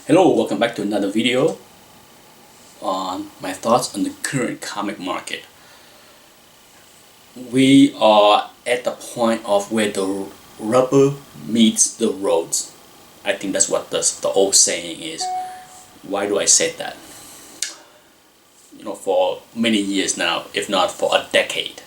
Hello, welcome back to another video on my thoughts on the current comic market. We are at the point of where the rubber meets the roads. I think that's what the old saying is. Why do I say that? For many years now, if not for a decade,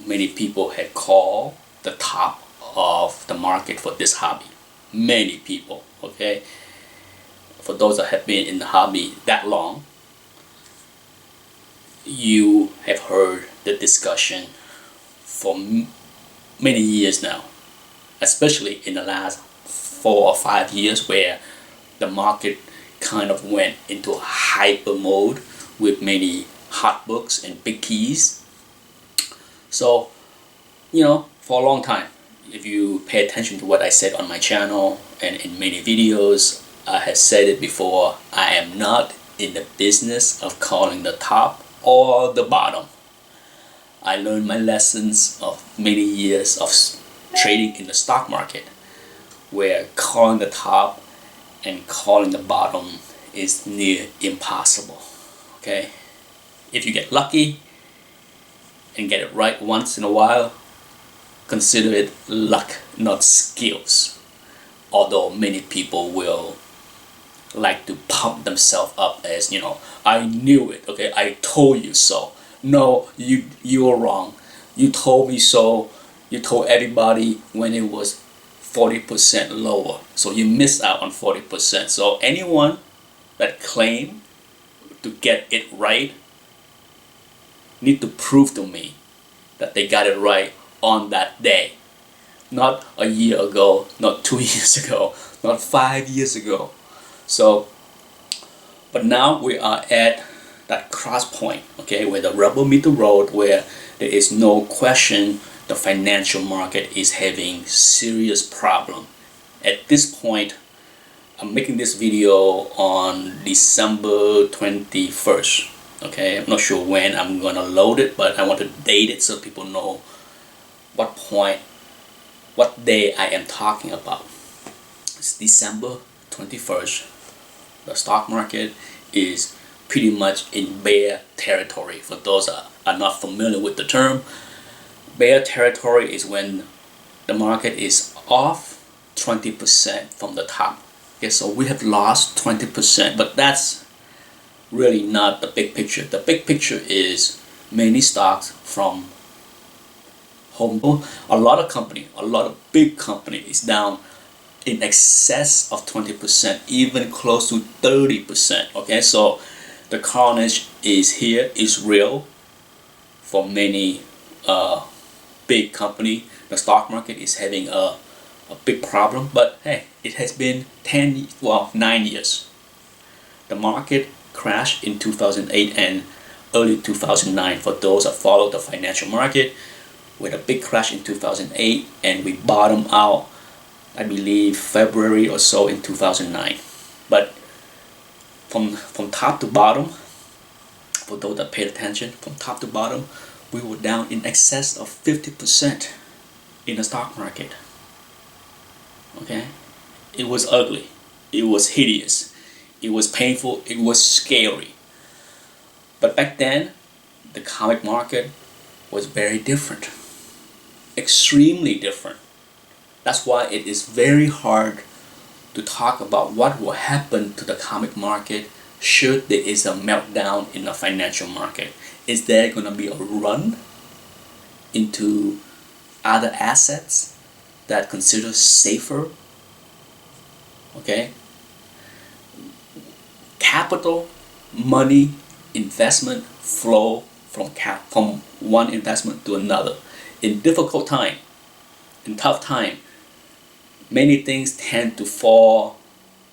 many people had called the top of the market for this hobby. Many people, okay? For those that have been in the hobby that long, you have heard the discussion for many years now, especially in the last 4 or 5 years, where the market kind of went into hyper mode with many hot books and big keys. So, for a long time, if you pay attention to what I said on my channel and in many videos, I have said it before, I am not in the business of calling the top or the bottom. I learned my lessons of many years of trading in the stock market, where calling the top and calling the bottom is near impossible. Okay? If you get lucky and get it right once in a while, consider it luck, not skills. Although many people will like to pump themselves up as, I knew it, okay, I told you so. No, you were wrong. You told me so. You told everybody when it was 40% lower. So you missed out on 40%. So anyone that claim to get it right need to prove to me that they got it right on that day. Not a year ago, not 2 years ago, not 5 years ago. So, but now we are at that cross point, okay, where the rubber meets the road, where there is no question the financial market is having serious problem. At this point, I'm making this video on December 21st. Okay, I'm not sure when I'm gonna load it, but I want to date it so people know what day I am talking about. It's December 21st. The stock market is pretty much in bear territory. For those that are not familiar with the term, bear territory is when the market is off 20% from the top. Okay, so we have lost 20%, but that's really not the big picture. The big picture is many stocks from Home Depot, a lot of big company is down in excess of 20%, even close to 30%. Okay, so the carnage is here, is real for many big company. The stock market is having a big problem, but hey, it has been 9 years. The market crashed in 2008 and early 2009 for those that follow the financial market, with a big crash in 2008, and we bottomed out, I believe, February or so in 2009. But from top to bottom, for those that paid attention, from top to bottom, we were down in excess of 50% in the stock market. Okay, it was ugly, it was hideous, it was painful, it was scary. But back then, the comic market was very different, extremely different. That's why it is very hard to talk about what will happen to the comic market should there is a meltdown in the financial market. Is there going to be a run into other assets that consider safer? Okay, capital, money, investment flow from one investment to another. In difficult time, in tough time, many things tend to fall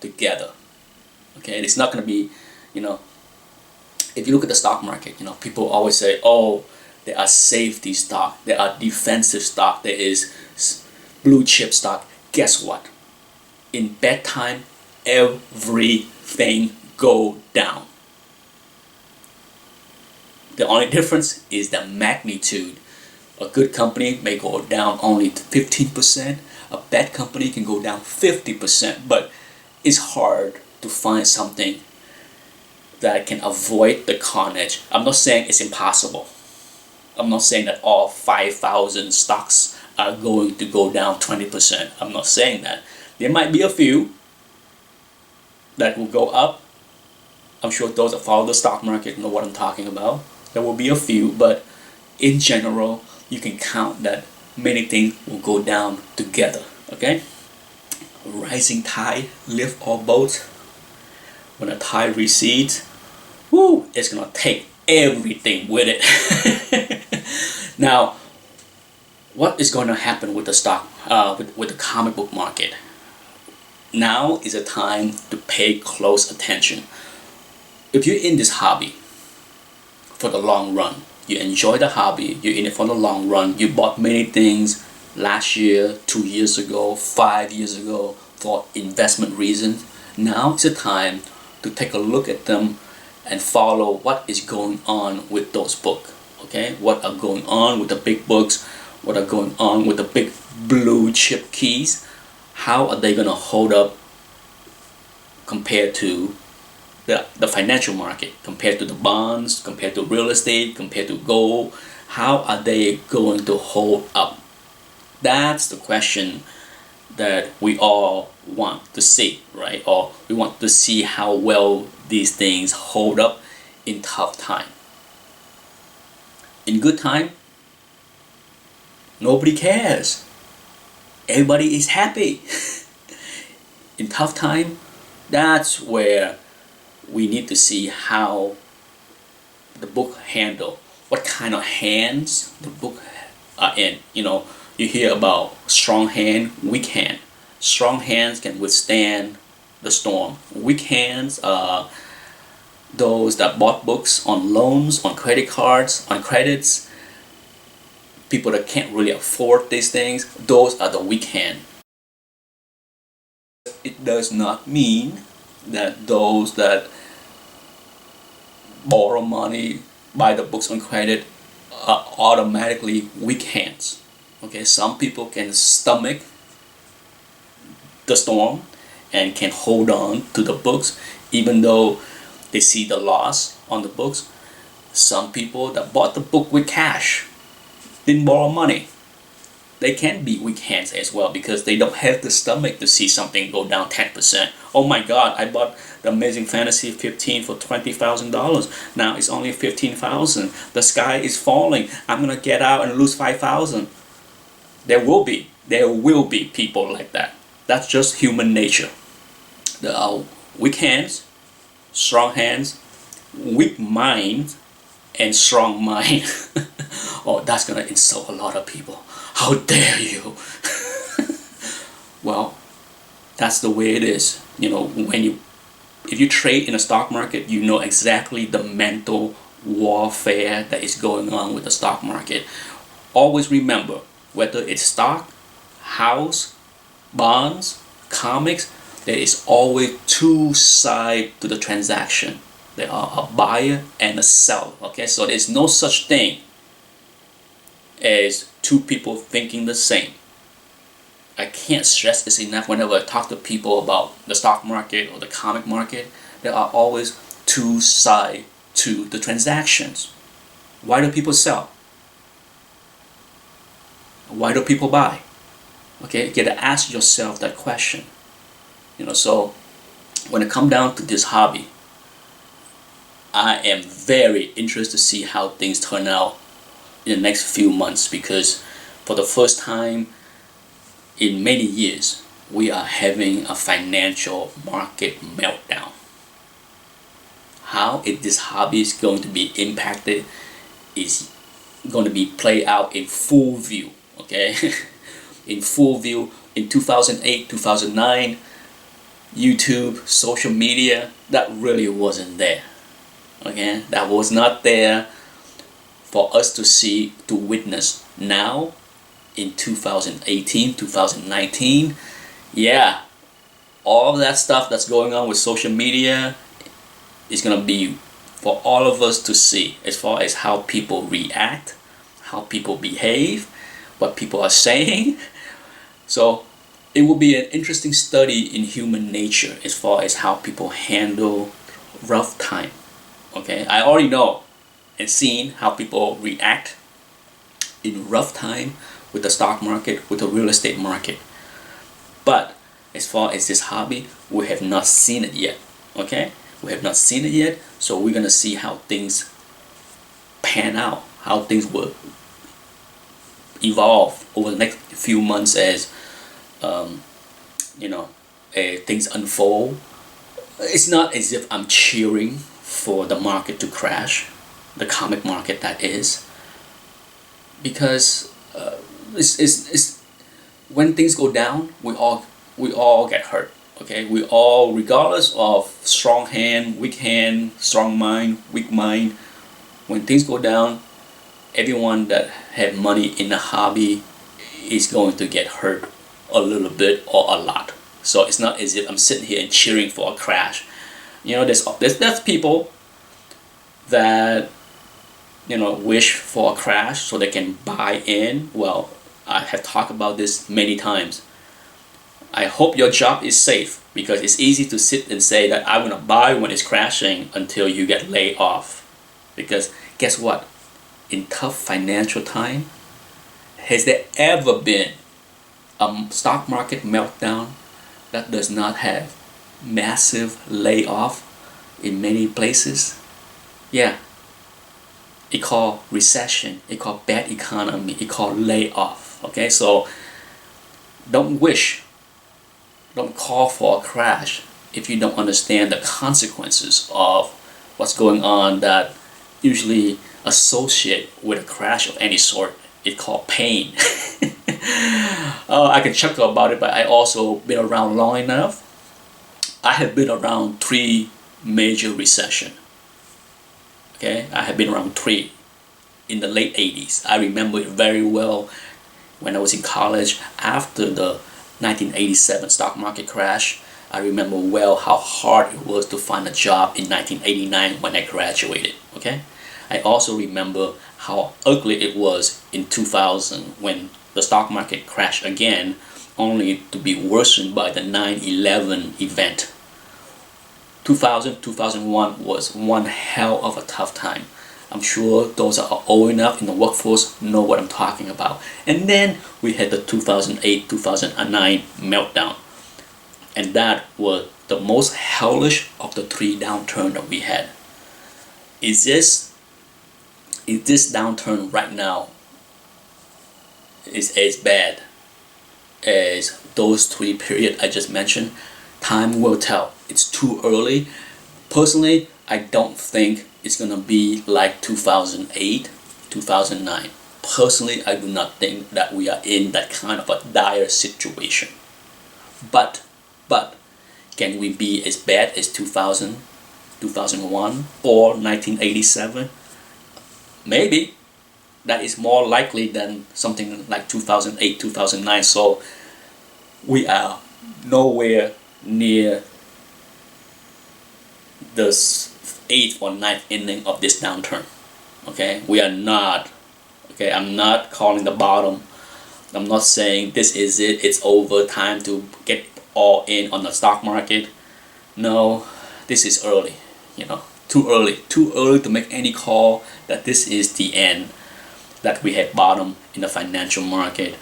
together. Okay, and it's not going to be, if you look at the stock market, people always say, oh, there are safety stock, there are defensive stock, there is blue chip stock. Guess what? In bad time, everything go down. The only difference is the magnitude. A good company may go down only 15%. A bad company can go down 50%. But it's hard to find something that can avoid the carnage. I'm not saying it's impossible. I'm not saying that all 5,000 stocks are going to go down 20%. I'm not saying that. There might be a few that will go up. I'm sure those that follow the stock market know what I'm talking about. There will be a few, but in general, you can count that many things will go down together. Okay? Rising tide lift all boats. When a tide recedes, whoo, it's gonna take everything with it. Now, what is going to happen with the stock, with the comic book market? Now is a time to pay close attention. If you're in this hobby for the long run, you enjoy the hobby, you're in it for the long run, you bought many things last year, 2 years ago, 5 years ago for investment reasons, now is a time to take a look at them and follow what is going on with those books. Okay, what are going on with the big books, what are going on with the big blue chip keys, how are they going to hold up compared to the financial market, compared to the bonds, compared to real estate, compared to gold, how are they going to hold up? That's the question that we all want to see, right? Or we want to see how well these things hold up in tough time. In good time, nobody cares. Everybody is happy. In tough time, that's where we need to see how the book handle, what kind of hands the book are in. You know, you hear about strong hand, weak hand. Strong hands can withstand the storm. Weak hands are those that bought books on loans, on credit cards, on credits. People that can't really afford these things, those are the weak hand. It does not mean that those that borrow money, buy the books on credit, are automatically weak hands. Okay, some people can stomach the storm and can hold on to the books even though they see the loss on the books. Some people that bought the book with cash, didn't borrow money, they can be weak hands as well because they don't have the stomach to see something go down 10%. Oh my God, I bought the Amazing Fantasy 15 for $20,000. Now it's only 15,000. The sky is falling. I'm gonna get out and lose 5,000. There will be people like that. That's just human nature. There are weak hands, strong hands, weak mind, and strong mind. Oh, that's gonna insult a lot of people. How dare you? Well, that's the way it is. You know, if you trade in the stock market, you know exactly the mental warfare that is going on with the stock market. Always remember, whether it's stock, house, bonds, comics, there is always two sides to the transaction. There are a buyer and a seller. Okay, so there's no such thing as two people thinking the same. I can't stress this enough whenever I talk to people about the stock market or the comic market. There are always two sides to the transactions. Why do people sell? Why do people buy? Okay, you gotta ask yourself that question. You know, so when it comes down to this hobby, I am very interested to see how things turn out in the next few months because for the first time in many years, we are having a financial market meltdown. How this hobby is going to be impacted is going to be played out in full view. Okay, in full view in 2008, 2009, YouTube, social media, that really wasn't there. Okay, that was not there for us to see, to witness. Now in 2018, 2019, yeah, all of that stuff that's going on with social media is gonna be for all of us to see, as far as how people react, how people behave, what people are saying. So it will be an interesting study in human nature as far as how people handle rough time. Okay, I already know and seen how people react in rough time with the stock market, with the real estate market. But as far as this hobby, we have not seen it yet. Okay, we have not seen it yet, so we're gonna see how things pan out, how things will evolve over the next few months as um, you know, things unfold. It's not as if I'm cheering for the market to crash, the comic market that is, because it's when things go down, we all get hurt. Okay, we all, regardless of strong hand, weak hand, strong mind, weak mind, when things go down, everyone that had money in the hobby is going to get hurt a little bit or a lot. So it's not as if I'm sitting here and cheering for a crash. You know, there's people that, you know, wish for a crash so they can buy in. Well, I have talked about this many times. I hope your job is safe, because it's easy to sit and say that I want to buy when it's crashing until you get laid off. Because guess what? In tough financial time, has there ever been a stock market meltdown that does not have massive layoff in many places? Yeah. It called recession, it called bad economy, it called layoff. Okay, so don't call for a crash if you don't understand the consequences of what's going on that usually associate with a crash of any sort. It's called pain. I can chuckle about it, but I also been around long enough. I have been around 3 major recession. Okay, I have been around 3 in the late 80s. I remember it very well when I was in college after the 1987 stock market crash. I remember well how hard it was to find a job in 1989 when I graduated. Okay, I also remember how ugly it was in 2000 when the stock market crashed again, only to be worsened by the 9/11 event. 2000, 2001 was one hell of a tough time. I'm sure those that are old enough in the workforce know what I'm talking about. And then we had the 2008, 2009 meltdown. And that was the most hellish of the 3 downturns that we had. Is this downturn right now is as bad as those 3 periods I just mentioned? Time will tell. It's too early. Personally, I don't think it's gonna be like 2008, 2009. Personally, I do not think that we are in that kind of a dire situation. But can we be as bad as 2000, 2001, or 1987? Maybe. That is more likely than something like 2008, 2009. So we are nowhere near the 8th or 9th inning of this downturn. Okay, we are not. Okay, I'm not calling the bottom. I'm not saying this is it, it's over, time to get all in on the stock market. No, this is early, you know, too early to make any call that this is the end, that we have bottom in the financial market.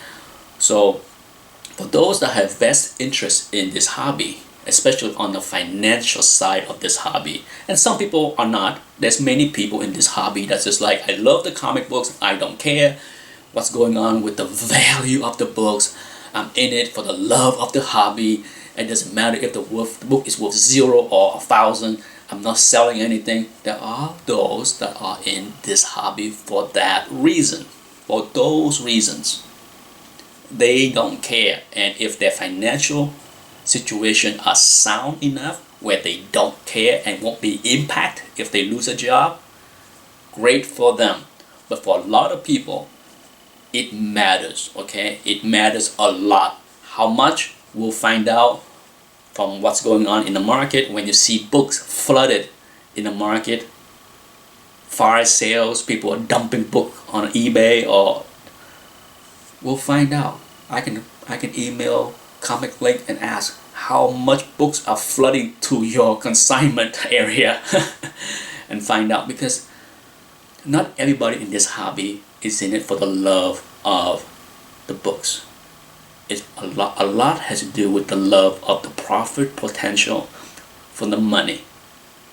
So for those that have vested interest in this hobby, especially on the financial side of this hobby, and some people are not, there's many people in this hobby that's just like, I love the comic books, I don't care what's going on with the value of the books, I'm in it for the love of the hobby. It doesn't matter if the book is worth 0 or 1,000, I'm not selling anything. There are those that are in this hobby for that reason, for those reasons. They don't care, and if their financial situation are sound enough where they don't care and won't be impacted if they lose a job, great for them. But for a lot of people, it matters. Okay, it matters a lot. How much? We'll find out from what's going on in the market. When you see books flooded in the market, fire sales, people are dumping books on eBay, or we'll find out. I can email comic link and ask how much books are flooding to your consignment area and find out, because not everybody in this hobby is in it for the love of the books. It's a lot has to do with the love of the profit potential from the money.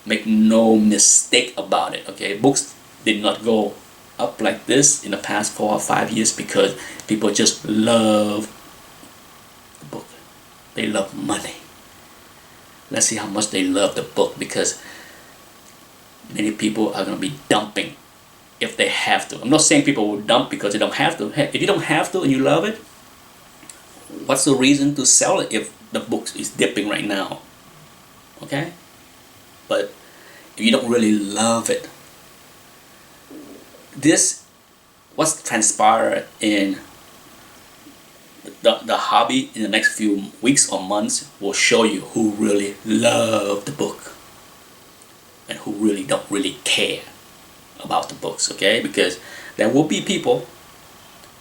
Make no mistake about it, okay? Books did not go up like this in the past 4 or 5 years because people just love the book. They love money. Let's see how much they love the book, because many people are going to be dumping if they have to. I'm not saying people will dump because they don't have to. Hey, if you don't have to and you love it, what's the reason to sell it if the book is dipping right now? Okay? But if you don't really love it, this, what's transpired in the hobby in the next few weeks or months will show you who really love the book and who really don't really care about the books, okay? Because there will be people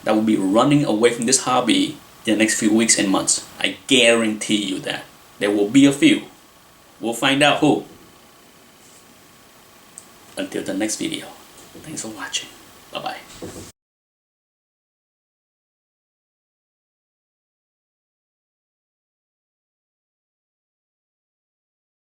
that will be running away from this hobby in the next few weeks and months. I guarantee you that. There will be a few. We'll find out who. Until the next video. Thanks for watching. Bye-bye.